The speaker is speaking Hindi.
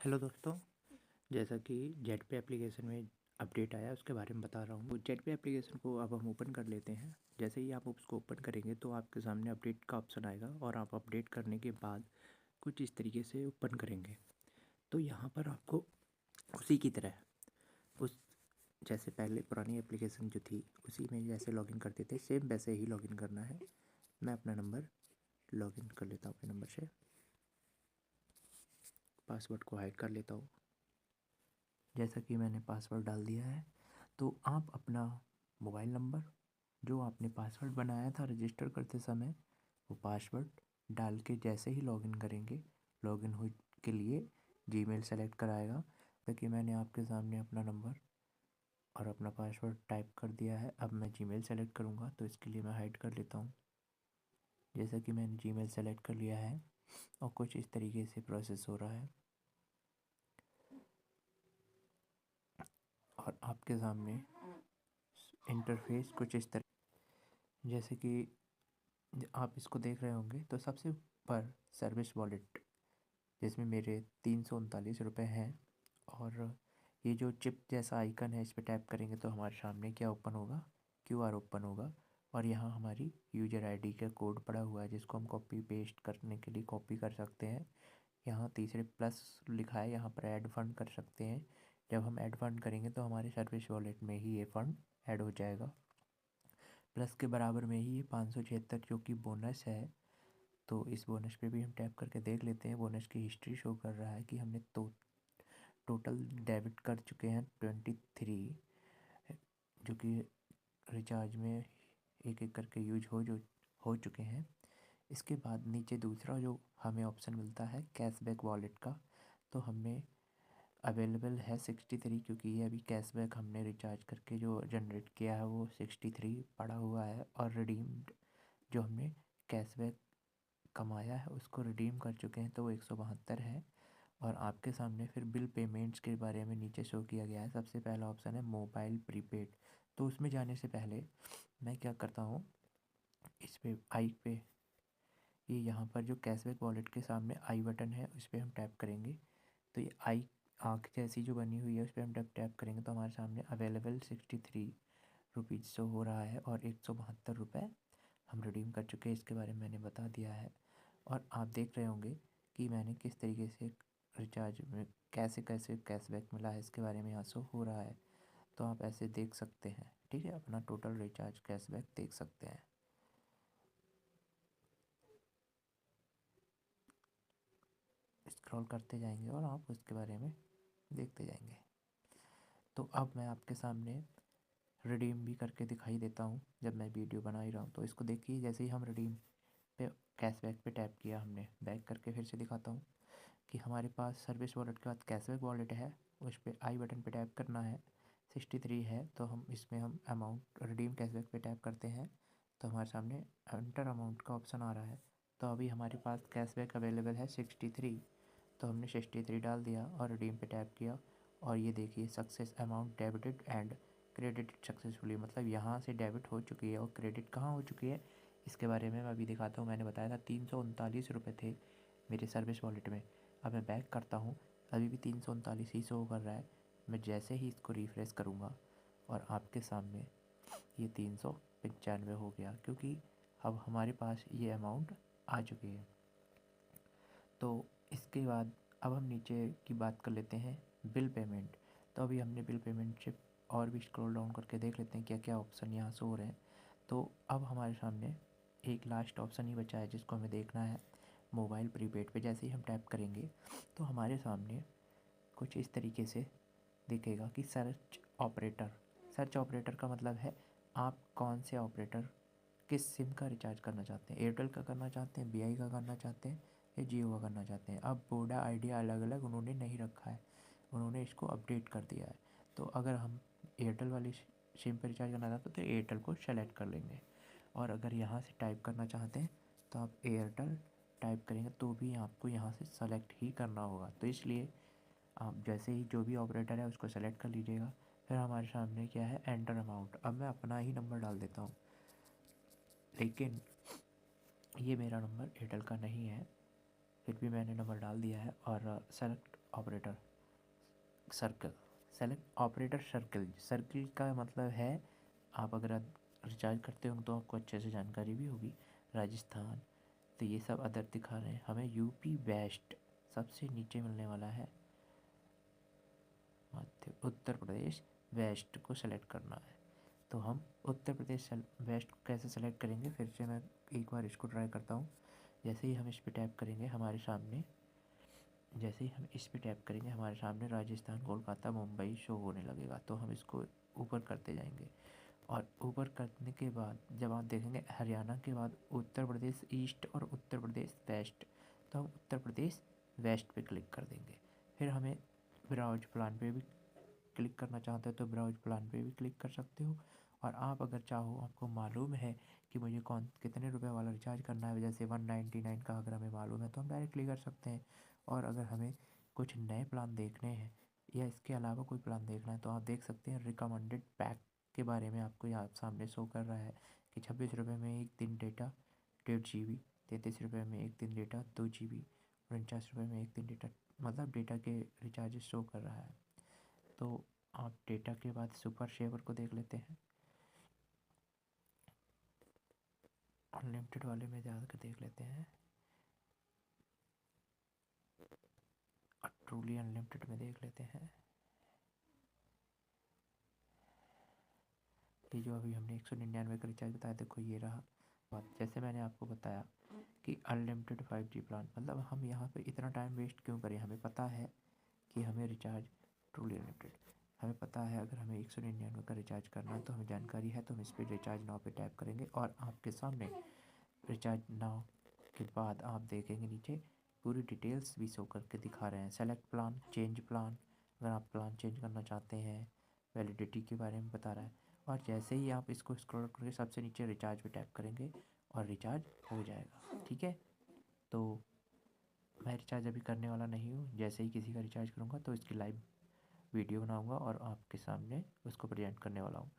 हेलो दोस्तों, जैसा कि जेट पे एप्लीकेशन में अपडेट आया उसके बारे में बता रहा हूँ। तो जेट पे एप्लीकेशन को अब हम ओपन कर लेते हैं। जैसे ही आप उसको ओपन करेंगे तो आपके सामने अपडेट का ऑप्शन आएगा और आप अपडेट करने के बाद कुछ इस तरीके से ओपन करेंगे। तो यहाँ पर आपको उसी की तरह उस जैसे पहले पुरानी एप्लीकेशन जो थी उसी में जैसे लॉगिन करते थे सेम वैसे ही लॉगिन करना है। मैं अपना नंबर लॉगिन कर लेता हूँ, अपने नंबर से पासवर्ड को हाइड कर लेता हूँ। जैसा कि मैंने पासवर्ड डाल दिया है, तो आप अपना मोबाइल नंबर जो आपने पासवर्ड बनाया था रजिस्टर करते समय वो पासवर्ड डाल के जैसे ही लॉगिन करेंगे, लॉगिन हो के लिए जीमेल सेलेक्ट कराएगा। ताकि मैंने आपके सामने अपना नंबर और अपना पासवर्ड टाइप कर दिया है। अब मैं जीमेल सेलेक्ट करूँगा तो इसके लिए मैं हाइड कर लेता हूँ। जैसा कि मैंने जीमेल सेलेक्ट कर लिया है और कुछ इस तरीके से प्रोसेस हो रहा है और आपके सामने इंटरफेस कुछ इस तरह जैसे कि आप इसको देख रहे होंगे। तो सबसे ऊपर सर्विस वॉलेट जिसमें मेरे 339 रुपये हैं और ये जो चिप जैसा आइकन है इस पर टैप करेंगे तो हमारे सामने क्या ओपन होगा, क्यूआर ओपन होगा और यहाँ हमारी यूजर आईडी का कोड पड़ा हुआ है जिसको हम कॉपी पेस्ट करने के लिए कॉपी कर सकते हैं। यहाँ तीसरे प्लस लिखा है, यहाँ पर ऐड फंड कर सकते हैं। जब हम ऐड फंड करेंगे तो हमारे सर्विस वॉलेट में ही ये फ़ंड ऐड हो जाएगा। प्लस के बराबर में ही ये 576 जो कि बोनस है, तो इस बोनस पे भी हम टैप करके देख लेते हैं। बोनस की हिस्ट्री शो कर रहा है कि हमने तो टोटल डेबिट कर चुके हैं 23, जो कि रिचार्ज में एक एक करके यूज हो चुके हैं। इसके बाद नीचे दूसरा जो हमें ऑप्शन मिलता है कैशबैक वॉलेट का, तो हमें अवेलेबल है 63 क्योंकि ये अभी कैशबैक हमने रिचार्ज करके जो जनरेट किया है वो 63 पड़ा हुआ है और रिडीम्ड जो हमने कैशबैक कमाया है उसको रिडीम कर चुके हैं तो वो 172 है। और आपके सामने फिर बिल पेमेंट्स के बारे में नीचे शो किया गया है। सबसे पहला ऑप्शन है मोबाइल प्रीपेड, तो उसमें जाने से पहले मैं क्या करता हूँ, इस पे आई पे ये यहाँ पर जो कैशबैक वॉलेट के सामने आई बटन है उस पर हम टैप करेंगे तो ये आई आँख जैसी जो बनी हुई है उस पर हम टैप करेंगे तो हमारे सामने अवेलेबल 63 रुपीज़ शो हो रहा है और 172 रुपये हम रिडीम कर चुके हैं। इसके बारे में मैंने बता दिया है और आप देख रहे होंगे कि मैंने किस तरीके से रिचार्ज में कैसे कैसे कैशबैक मिला है, इसके बारे में यहाँ शो हो रहा है। तो आप ऐसे देख सकते हैं, ठीक है, अपना टोटल रिचार्ज कैशबैक देख सकते हैं। स्क्रॉल करते जाएंगे और आप उसके बारे में देखते जाएंगे। तो अब मैं आपके सामने रिडीम भी करके दिखाई देता हूँ जब मैं वीडियो बना ही रहा हूँ। तो इसको देखिए, जैसे ही हम रिडीम पे कैशबैक पे टैप किया हमने, बैक करके फिर से दिखाता हूँ कि हमारे पास सर्विस वॉलेट के बाद कैशबैक वॉलेट है, उस पर आई बटन पे टैप करना है। 63 है तो हम इसमें हम अमाउंट रिडीम कैशबैक पे टैप करते हैं तो हमारे सामने एंटर अमाउंट का ऑप्शन आ रहा है। तो अभी हमारे पास कैशबैक अवेलेबल है 63, तो हमने 63 डाल दिया और रिडीम पे टैप किया और ये देखिए success amount debited and credited successfully, मतलब यहाँ से डेबिट हो चुकी है और क्रेडिट कहाँ हो चुकी है इसके बारे में मैं अभी दिखाता हूँ। मैंने बताया था 339 रुपये थे मेरे सर्विस वॉलेट में। अब मैं बैक करता हूँ, अभी भी 339 ही शो कर रहा है। मैं जैसे ही इसको रिफ़्रेश करूँगा और आपके सामने ये 395 हो गया क्योंकि अब हमारे पास ये अमाउंट आ चुकी है। तो इसके बाद अब हम नीचे की बात कर लेते हैं बिल पेमेंट। तो अभी हमने बिल पेमेंट से और भी स्क्रॉल डाउन करके देख लेते हैं क्या क्या ऑप्शन यहाँ से हो रहे हैं। तो अब हमारे सामने एक लास्ट ऑप्शन ही बचा है जिसको हमें देखना है मोबाइल प्रीपेड पे। जैसे ही हम टैप करेंगे तो हमारे सामने कुछ इस तरीके से दिखेगा कि सर्च ऑपरेटर का मतलब है आप कौन से ऑपरेटर किस सिम का रिचार्ज करना चाहते हैं, एयरटेल का करना चाहते हैं, बीआई का करना चाहते हैं या जियो का करना चाहते हैं। अब वोडा आइडिया अलग अलग उन्होंने नहीं रखा है, उन्होंने इसको अपडेट कर दिया है। तो अगर हम एयरटेल वाली सिम पर रिचार्ज करना चाहते हैं तो एयरटेल को सेलेक्ट कर लेंगे और अगर यहाँ से टाइप करना चाहते हैं तो आप एयरटेल टाइप करेंगे तो भी आपको यहाँ से सेलेक्ट ही करना होगा। तो इसलिए आप जैसे ही जो भी ऑपरेटर है उसको सेलेक्ट कर लीजिएगा। फिर हमारे सामने क्या है एंटर अमाउंट। अब मैं अपना ही नंबर डाल देता हूँ, लेकिन ये मेरा नंबर एयरटेल का नहीं है, फिर भी मैंने नंबर डाल दिया है और select operator circle, select operator circle. Circle का मतलब है, आप अगर रिचार्ज करते हो तो आपको अच्छे से जानकारी भी होगी। राजस्थान, तो ये सब अदर दिखा रहे हैं। हमें यूपी वेस्ट सबसे नीचे मिलने वाला है, मध्य उत्तर प्रदेश वेस्ट को सेलेक्ट करना है। तो हम उत्तर प्रदेश वेस्ट को कैसे सेलेक्ट करेंगे, फिर से मैं एक बार इसको ट्राई करता हूँ। जैसे ही हम इस पर टैप करेंगे हमारे सामने, जैसे ही हम इस पे टैप करेंगे हमारे सामने राजस्थान, कोलकाता, मुंबई शो होने लगेगा। तो हम इसको ऊपर करते जाएंगे और ऊपर करने के बाद जब आप देखेंगे हरियाणा के बाद उत्तर प्रदेश ईस्ट और उत्तर प्रदेश वेस्ट, तो हम उत्तर प्रदेश वेस्ट पे क्लिक कर देंगे। फिर हमें ब्राउज प्लान पे भी क्लिक करना चाहते हो तो ब्राउज प्लान पे भी क्लिक कर सकते हो। और आप अगर चाहो, आपको मालूम है कि मुझे कितने रुपए वाला रिचार्ज करना है, जैसे 199 का अगर हमें मालूम है तो हम डायरेक्टली कर सकते हैं। और अगर हमें कुछ नए प्लान देखने हैं या इसके अलावा कोई प्लान देखना है तो आप देख सकते हैं रिकमेंडेड पैक के बारे में। आपको यहाँ सामने शो कर रहा है कि 26 रुपये में 1 दिन डेटा 1.5 GB, 33 रुपये में 1 दिन डेटा 2 GB, 49 रुपये में 1 दिन डेटा, मतलब डेटा के रिचार्जेस शो कर रहा है। तो आप डेटा के बाद सुपर शेवर को देख लेते हैं। अनलिमिटेड वाले में जाकर देख लेते हैं और ट्रूली अनलिमिटेड में देख लेते हैं। ये जो अभी हमने 199 का रिचार्ज बताया, देखो ये रहा। बात जैसे मैंने आपको बताया कि अनलिमिटेड 5G प्लान, मतलब हम यहाँ पे इतना टाइम वेस्ट क्यों करें। हमें पता है कि हमें रिचार्ज ट्रूली अनलिमिटेड, हमें पता है अगर हमें 199 का रिचार्ज करना है तो हमें जानकारी है, तो हम इस पर रिचार्ज नाउ पे टैप करेंगे और आपके सामने रिचार्ज नाउ के बाद आप देखेंगे नीचे पूरी डिटेल्स भी शो करके दिखा रहे हैं। सेलेक्ट प्लान, चेंज प्लान, अगर आप प्लान चेंज करना चाहते हैं, वैलिडिटी के बारे में बता रहा है। और जैसे ही आप इसको स्क्रॉल करके सबसे नीचे रिचार्ज पे टैप करेंगे और रिचार्ज हो जाएगा। ठीक है, तो मैं रिचार्ज अभी करने वाला नहीं हूँ। जैसे ही किसी का रिचार्ज करूँगा तो इसकी लाइव वीडियो बनाऊँगा और आपके सामने उसको प्रेजेंट करने वाला हूँ।